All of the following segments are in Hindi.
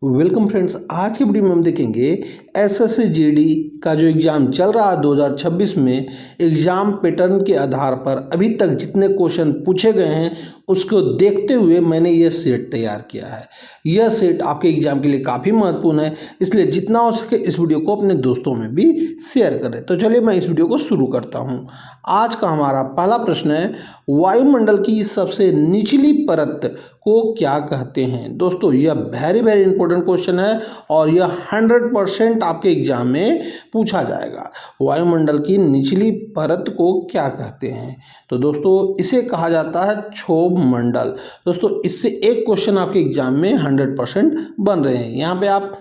Welcome friends. आज की वीडियो में हम देखेंगे एसएससी जीडी का जो एग्ज़ाम चल रहा है 2026 में एग्ज़ाम पैटर्न के आधार पर अभी तक जितने क्वेश्चन पूछे गए हैं उसको देखते हुए मैंने ये सेट तैयार किया है। यह सेट आपके एग्ज़ाम के लिए काफ़ी महत्वपूर्ण है, इसलिए जितना हो सके इस वीडियो को अपने दोस्तों में भी शेयर करें। तो चलिए मैं इस वीडियो को शुरू करता हूँ। आज का हमारा पहला प्रश्न है, वायुमंडल की सबसे निचली परत को क्या कहते हैं। दोस्तों यह वेरी इंपॉर्टेंट क्वेश्चन है और यह 100% आपके एग्जाम में पूछा जाएगा। वायुमंडल की निचली परत को क्या कहते हैं? तो दोस्तों इसे कहा जाता है क्षोभ मंडल। दोस्तों इससे एक क्वेश्चन आपके एग्जाम में 100% बन रहे हैं। यहाँ पे आप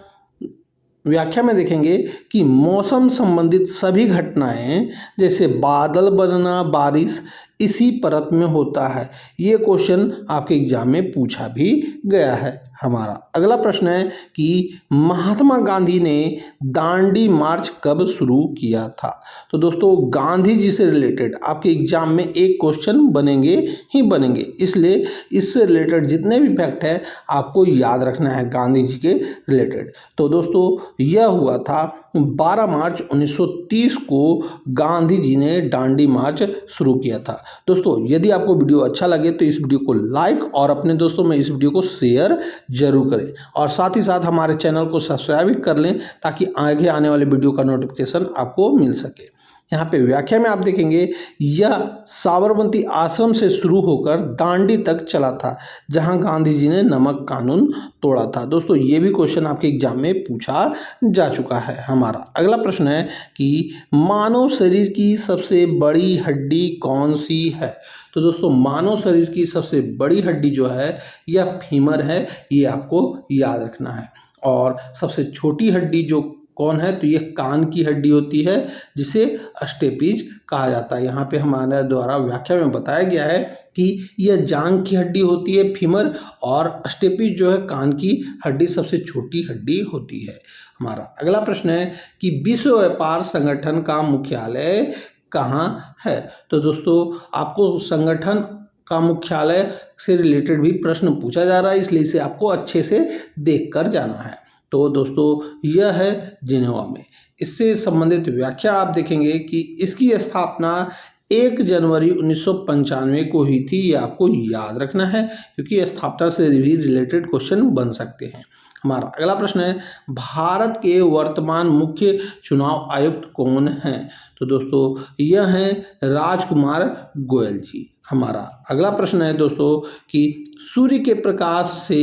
व्याख्या में देखेंगे कि मौसम संबंधित सभी घटनाएं जैसे बादल बनना, बारिश इसी परत में होता है। ये क्वेश्चन आपके एग्जाम में पूछा भी गया है। हमारा अगला प्रश्न है कि महात्मा गांधी ने दांडी मार्च कब शुरू किया था। तो दोस्तों गांधी जी से रिलेटेड आपके एग्जाम में एक क्वेश्चन बनेंगे ही बनेंगे, इसलिए इससे रिलेटेड जितने भी फैक्ट हैं आपको याद रखना है गांधी जी के रिलेटेड। तो दोस्तों यह हुआ था 12 मार्च 1930 को गांधी जी ने दांडी मार्च शुरू किया था। दोस्तों यदि आपको वीडियो अच्छा लगे तो इस वीडियो को लाइक और अपने दोस्तों में इस वीडियो को शेयर जरूर करें और साथ ही साथ हमारे चैनल को सब्सक्राइब भी कर लें ताकि आगे आने वाले वीडियो का नोटिफिकेशन आपको मिल सके। यहाँ पे व्याख्या में आप देखेंगे यह साबरमती आश्रम से शुरू होकर दांडी तक चला था जहां गांधी जी ने नमक कानून तोड़ा था। दोस्तों ये भी क्वेश्चन आपके एग्जाम में पूछा जा चुका है। हमारा अगला प्रश्न है कि मानव शरीर की सबसे बड़ी हड्डी कौन सी है। तो दोस्तों मानव शरीर की सबसे बड़ी हड्डी जो है यह फीमर है, ये आपको याद रखना है। और सबसे छोटी हड्डी जो कौन है, तो ये कान की हड्डी होती है जिसे स्टेपिज कहा जाता है। यहाँ पे हमारे द्वारा व्याख्या में बताया गया है कि यह जांघ की हड्डी होती है फीमर, और स्टेपिज जो है कान की हड्डी सबसे छोटी हड्डी होती है। हमारा अगला प्रश्न है कि विश्व व्यापार संगठन का मुख्यालय कहाँ है। तो दोस्तों आपको संगठन का मुख्यालय से रिलेटेड भी प्रश्न पूछा जा रहा है, इसलिए इसे आपको अच्छे से देख कर जाना है। तो दोस्तों यह है जिनेवा में। इससे संबंधित व्याख्या आप देखेंगे कि इसकी स्थापना 1 जनवरी 1995 को हुई थी। ये आपको याद रखना है क्योंकि स्थापना से भी रिलेटेड क्वेश्चन बन सकते हैं। हमारा अगला प्रश्न है, भारत के वर्तमान मुख्य चुनाव आयुक्त कौन हैं। तो दोस्तों यह हैं राजकुमार गोयल जी। हमारा अगला प्रश्न है दोस्तों कि सूर्य के प्रकाश से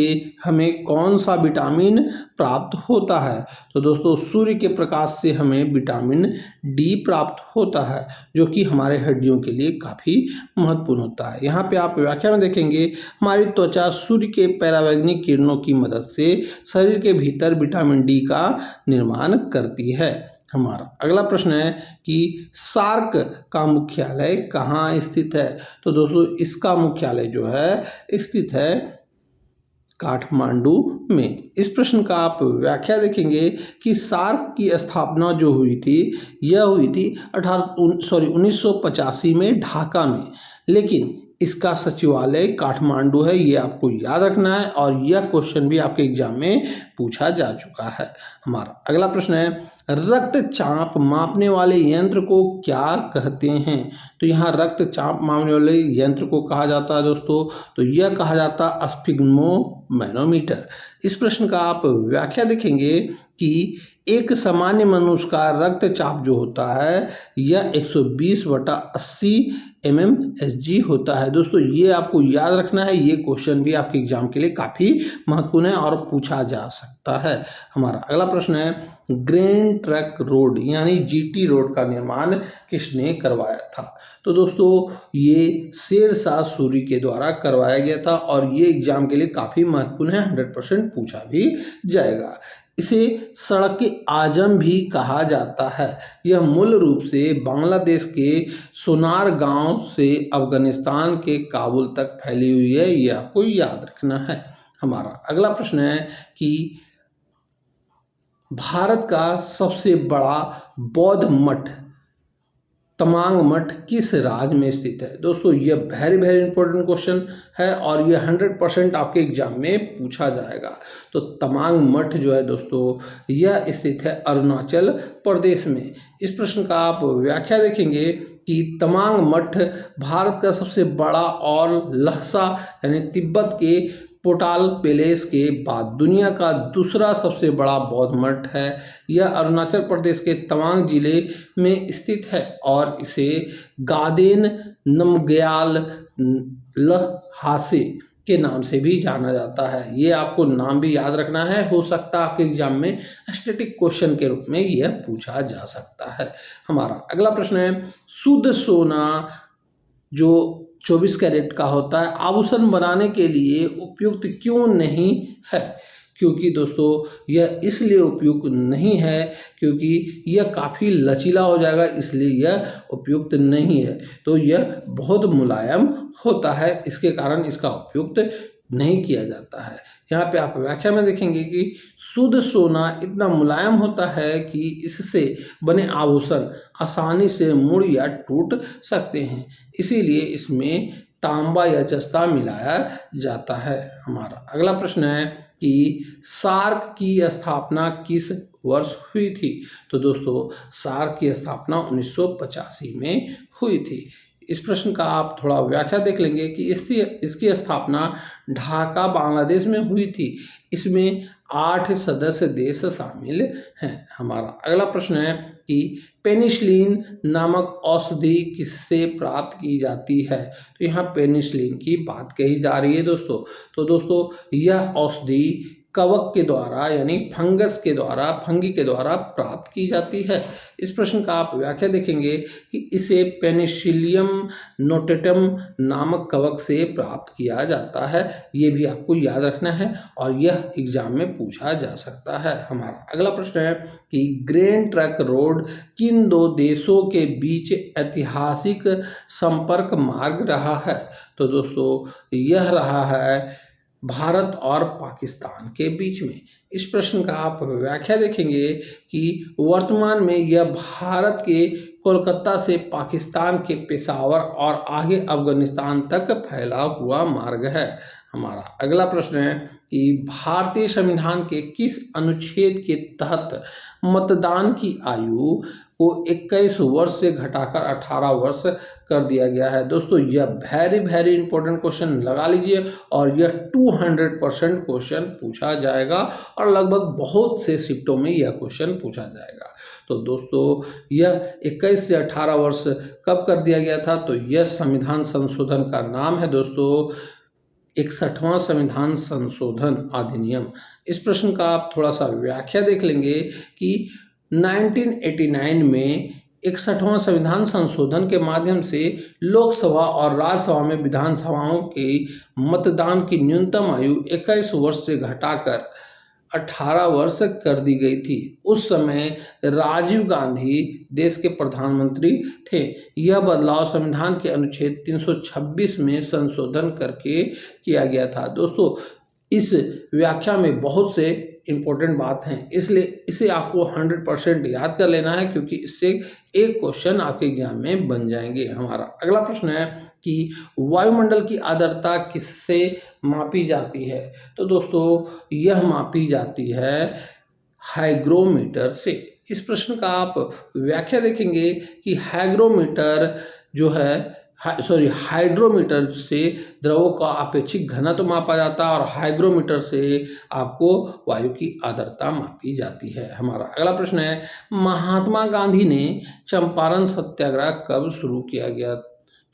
हमें कौन सा विटामिन प्राप्त होता है। तो दोस्तों सूर्य के प्रकाश से हमें विटामिन डी प्राप्त होता है जो कि हमारे हड्डियों के लिए काफ़ी महत्वपूर्ण होता है। यहाँ पे आप व्याख्या में देखेंगे हमारी त्वचा सूर्य के परावैंगनिक किरणों की मदद से शरीर के भीतर विटामिन डी का निर्माण करती है। हमारा अगला प्रश्न है कि सार्क का मुख्यालय कहाँ स्थित है। तो दोस्तों इसका मुख्यालय जो है स्थित है काठमांडू में। इस प्रश्न का आप व्याख्या देखेंगे कि सार्क की स्थापना जो हुई थी यह हुई थी 1985 में ढाका में, लेकिन इसका सचिवालय काठमांडू है। ये आपको याद रखना है और यह क्वेश्चन भी आपके एग्जाम में पूछा जा चुका है। हमारा अगला प्रश्न है, रक्तचाप मापने वाले यंत्र को क्या कहते हैं। तो यहाँ रक्तचाप मापने वाले यंत्र को कहा जाता है दोस्तों, तो यह कहा जाता है स्फिग्मोमैनोमीटर। इस प्रश्न का आप व्याख्या देखेंगे कि एक सामान्य मनुष्य का रक्तचाप जो होता है यह 120/80 mmHg होता है। दोस्तों ये आपको याद रखना है, ये क्वेश्चन भी आपके एग्जाम के लिए काफ़ी महत्वपूर्ण है और पूछा जा सकता है। हमारा अगला प्रश्न है, ग्रेन ट्रक रोड यानी जीटी रोड का निर्माण किसने करवाया था। तो दोस्तों ये शेरशाह सूरी के द्वारा करवाया गया था और ये एग्जाम के लिए काफ़ी महत्वपूर्ण है, 100% पूछा भी जाएगा। इसे सड़क आजम भी कहा जाता है। यह मूल रूप से बांग्लादेश के सोनार गांव से अफगानिस्तान के काबुल तक फैली हुई है, यह आपको याद रखना है। हमारा अगला प्रश्न है कि भारत का सबसे बड़ा बौद्ध मठ तमांग मठ किस राज्य में स्थित है? दोस्तों ये वेरी वेरी इंपॉर्टेंट क्वेश्चन है और ये 100% आपके एग्जाम में पूछा जाएगा। तो तमांग मठ जो है दोस्तों यह स्थित है अरुणाचल प्रदेश में। इस प्रश्न का आप व्याख्या देखेंगे कि तमांग मठ भारत का सबसे बड़ा और लहसा यानी तिब्बत के पोटाल पैलेस के बाद दुनिया का दूसरा सबसे बड़ा बौद्ध मठ है। यह अरुणाचल प्रदेश के तवांग जिले में स्थित है और इसे गादेन नमग्याल लहासे के नाम से भी जाना जाता है। ये आपको नाम भी याद रखना है, हो सकता है आपके एग्जाम में स्टैटिक क्वेश्चन के रूप में यह पूछा जा सकता है। हमारा अगला प्रश्न है, शुद्ध सोना जो 24 कैरेट का होता है आभूषण बनाने के लिए उपयुक्त क्यों नहीं है? क्योंकि दोस्तों यह इसलिए उपयुक्त नहीं है क्योंकि यह काफ़ी लचीला हो जाएगा, इसलिए यह उपयुक्त नहीं है। तो यह बहुत मुलायम होता है, इसके कारण इसका उपयुक्त नहीं किया जाता है। यहाँ पे आप व्याख्या में देखेंगे कि शुद्ध सोना इतना मुलायम होता है कि इससे बने आभूषण आसानी से मुड़ या टूट सकते हैं, इसीलिए इसमें तांबा या जस्ता मिलाया जाता है। हमारा अगला प्रश्न है कि सार्क की स्थापना किस वर्ष हुई थी? तो दोस्तों सार्क की स्थापना 1985 में हुई थी। इस प्रश्न का आप थोड़ा व्याख्या देख लेंगे कि इसकी स्थापना ढाका बांग्लादेश में हुई थी। इसमें 8 सदस्य देश शामिल हैं। हमारा अगला प्रश्न है कि पेनिसिलिन नामक औषधि किससे प्राप्त की जाती है? तो यहाँ पेनिसिलिन की बात कही जा रही है दोस्तों। तो दोस्तों यह औषधि कवक के द्वारा यानी फंगी के द्वारा प्राप्त की जाती है। इस प्रश्न का आप व्याख्या देखेंगे कि इसे पेनिसिलियम नोटेटम नामक कवक से प्राप्त किया जाता है। ये भी आपको याद रखना है और यह एग्जाम में पूछा जा सकता है। हमारा अगला प्रश्न है कि ग्रैंड ट्रंक रोड किन दो देशों के बीच ऐतिहासिक संपर्क मार्ग रहा है? तो दोस्तों यह रहा है भारत और पाकिस्तान के बीच में। इस प्रश्न का आप व्याख्या देखेंगे कि वर्तमान में यह भारत के कोलकाता से पाकिस्तान के पेशावर और आगे अफगानिस्तान तक फैला हुआ मार्ग है। हमारा अगला प्रश्न है कि भारतीय संविधान के किस अनुच्छेद के तहत मतदान की आयु को 21 वर्ष से घटाकर 18 वर्ष कर दिया गया है? दोस्तों यह वेरी वेरी इंपॉर्टेंट क्वेश्चन लगा लीजिए और यह 200% क्वेश्चन पूछा जाएगा और लगभग बहुत से शिफ्टों में यह क्वेश्चन पूछा जाएगा। तो दोस्तों यह 21 से 18 वर्ष कब कर दिया गया था? तो यह संविधान संशोधन का नाम है दोस्तों 61वां संविधान संशोधन अधिनियम। इस प्रश्न का आप थोड़ा सा व्याख्या देख लेंगे कि 1989 में 61वां संविधान संशोधन के माध्यम से लोकसभा और राज्यसभा में विधानसभाओं के मतदान की न्यूनतम आयु 21 वर्ष से घटाकर 18 वर्ष कर दी गई थी। उस समय राजीव गांधी देश के प्रधानमंत्री थे। यह बदलाव संविधान के अनुच्छेद 326 में संशोधन करके किया गया था। दोस्तों इस व्याख्या में बहुत से इम्पोर्टेंट बात हैं, इसलिए इसे आपको 100% याद कर लेना है क्योंकि इससे एक क्वेश्चन आपके एग्जाम में बन जाएंगे। हमारा अगला प्रश्न है कि वायुमंडल की आर्द्रता किससे मापी जाती है? तो दोस्तों यह मापी जाती है हाइग्रोमीटर से। इस प्रश्न का आप व्याख्या देखेंगे कि हाइग्रोमीटर जो है हाइड्रोमीटर से द्रवों का अपेक्षित घनत्व मापा जाता है और हाइग्रोमीटर से आपको वायु की आर्द्रता मापी जाती है। हमारा अगला प्रश्न है महात्मा गांधी ने चंपारण सत्याग्रह कब शुरू किया गया?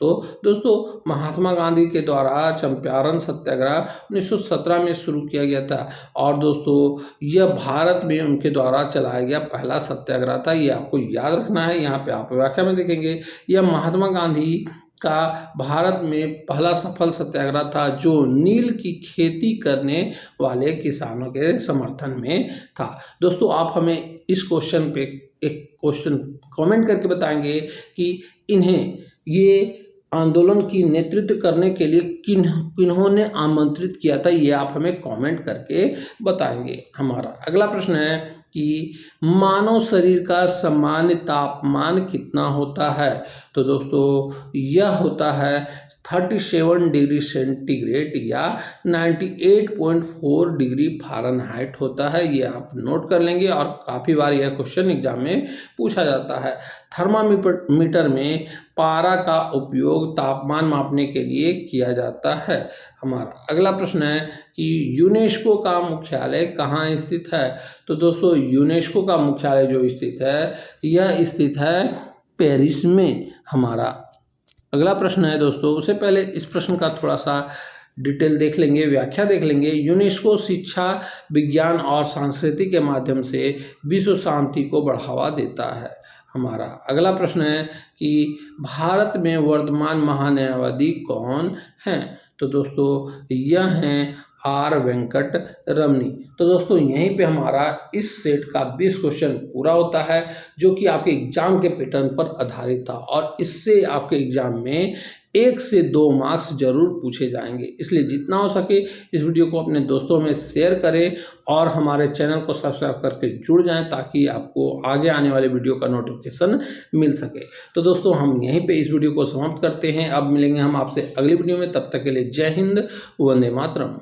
तो दोस्तों महात्मा गांधी के द्वारा चंपारण सत्याग्रह 1917 में शुरू किया गया था और दोस्तों यह भारत में उनके द्वारा चलाया गया पहला सत्याग्रह था। ये आपको याद रखना है। यहाँ पे आप व्याख्या में देखेंगे यह महात्मा गांधी का भारत में पहला सफल सत्याग्रह था जो नील की खेती करने वाले किसानों के समर्थन में था। दोस्तों आप हमें इस क्वेश्चन पे एक क्वेश्चन कमेंट करके बताएंगे कि इन्हें ये आंदोलन की नेतृत्व करने के लिए किन्होंने आमंत्रित किया था, ये आप हमें कमेंट करके बताएंगे। हमारा अगला प्रश्न है कि मानव शरीर का सामान्य तापमान कितना होता है। तो दोस्तों यह होता है 37 डिग्री सेंटीग्रेड या 98.4 डिग्री फ़ारेनहाइट होता है। ये आप नोट कर लेंगे और काफ़ी बार यह क्वेश्चन एग्जाम में पूछा जाता है। थर्मामीटर में पारा का उपयोग तापमान मापने के लिए किया जाता है। हमारा अगला प्रश्न है कि यूनेस्को का मुख्यालय कहाँ स्थित है। तो दोस्तों यूनेस्को का मुख्यालय जो स्थित है यह स्थित है पेरिस में। हमारा अगला प्रश्न है दोस्तों, उससे पहले इस प्रश्न का थोड़ा सा डिटेल देख लेंगे, व्याख्या देख लेंगे। यूनेस्को शिक्षा, विज्ञान और संस्कृति के माध्यम से विश्व शांति को बढ़ावा देता है। हमारा अगला प्रश्न है कि भारत में वर्तमान महान्यायवादी कौन हैं। तो दोस्तों यह हैं आर वेंकट रमनी। तो दोस्तों यहीं पे हमारा इस सेट का 20 क्वेश्चन पूरा होता है, जो कि आपके एग्जाम के पैटर्न पर आधारित था और इससे आपके एग्जाम में 1 से 2 मार्क्स जरूर पूछे जाएंगे। इसलिए जितना हो सके इस वीडियो को अपने दोस्तों में शेयर करें और हमारे चैनल को सब्सक्राइब करके जुड़ जाएं, ताकि आपको आगे आने वाले वीडियो का नोटिफिकेशन मिल सके। तो दोस्तों हम यहीं पे इस वीडियो को समाप्त करते हैं। अब मिलेंगे हम आपसे अगली वीडियो में, तब तक के लिए जय हिंद, वंदे मातरम।